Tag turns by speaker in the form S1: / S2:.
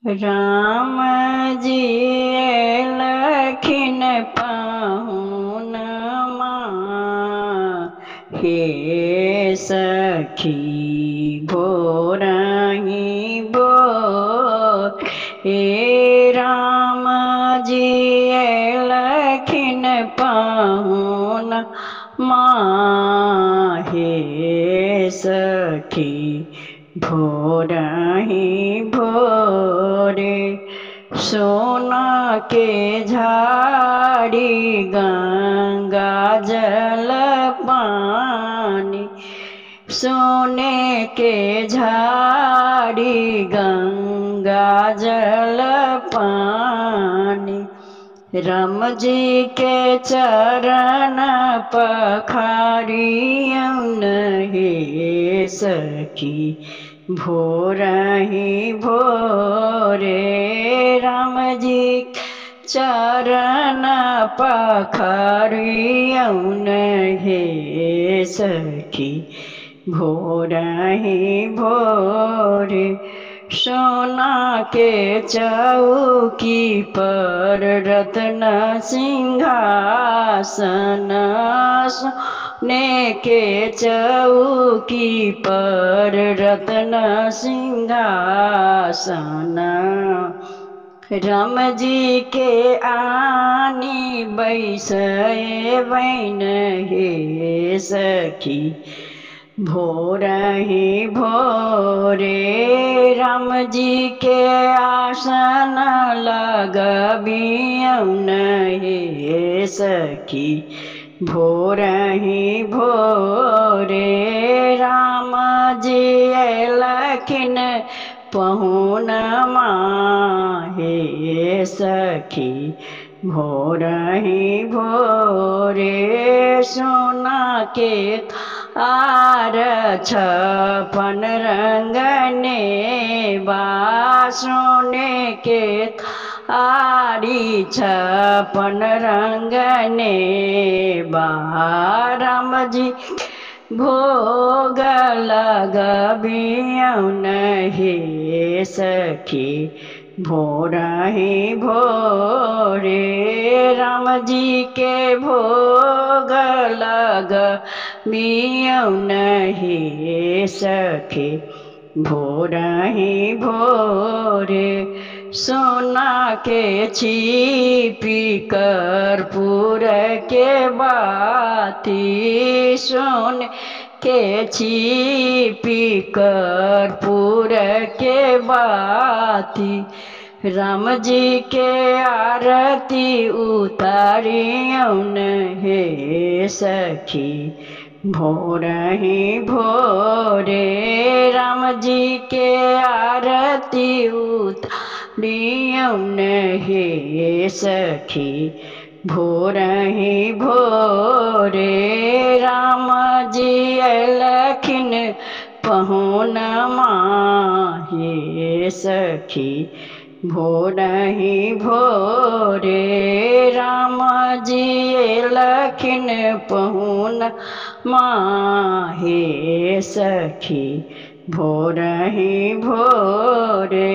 S1: राम जी लखिन पहुनमा। हे सखी भोरहि भोर। हे राम जी लखिन पहुन माँ। हे सखी भोरहि भोरे। सोना के झाड़ी गंगा जल पानी। सोने के झाड़ी गंगा जल पानी। राम जी के चरण पखारियन। हे सखी भोरहि भोरे। राम जी चरण पखारियन। हे सखी भोरहि भोरे। सोना के चौकी पर रत्न सिंहासन। सोने के चौकी पर रत्न सिंहासन। राम जी के आनी बैसए बैन। हे सखी भोरहि भोरे। राम जी के आसन लगबियन। हे सखी भोरहि भोरे। राम जी अयलखिन पहुनमा। हे सखी भोरहि भोरे। सोना के आर छपन रंगने बा। सोने के आरी छपन रंगने बा। राम जी भोग लगबियन। हे सखी भोरहि भोरे। राम जी के भोग लगबियन। हे सखी भोरहि भोरे। सोना के छिपी कर्पूर के बाती। सोने के छिपी कर्पूर के बाती। राम जी के आरती उतारियन। हे सखी भोरहि भोरे। राम जी के आरती उतारियन। हे सखी भोरहि भोरे। राम जी अयलखिन पहुनमा। हे सखी भोरहि भोरे। राम जी अयलखिन पहुनमा। हे सखी भोरहि भोरे।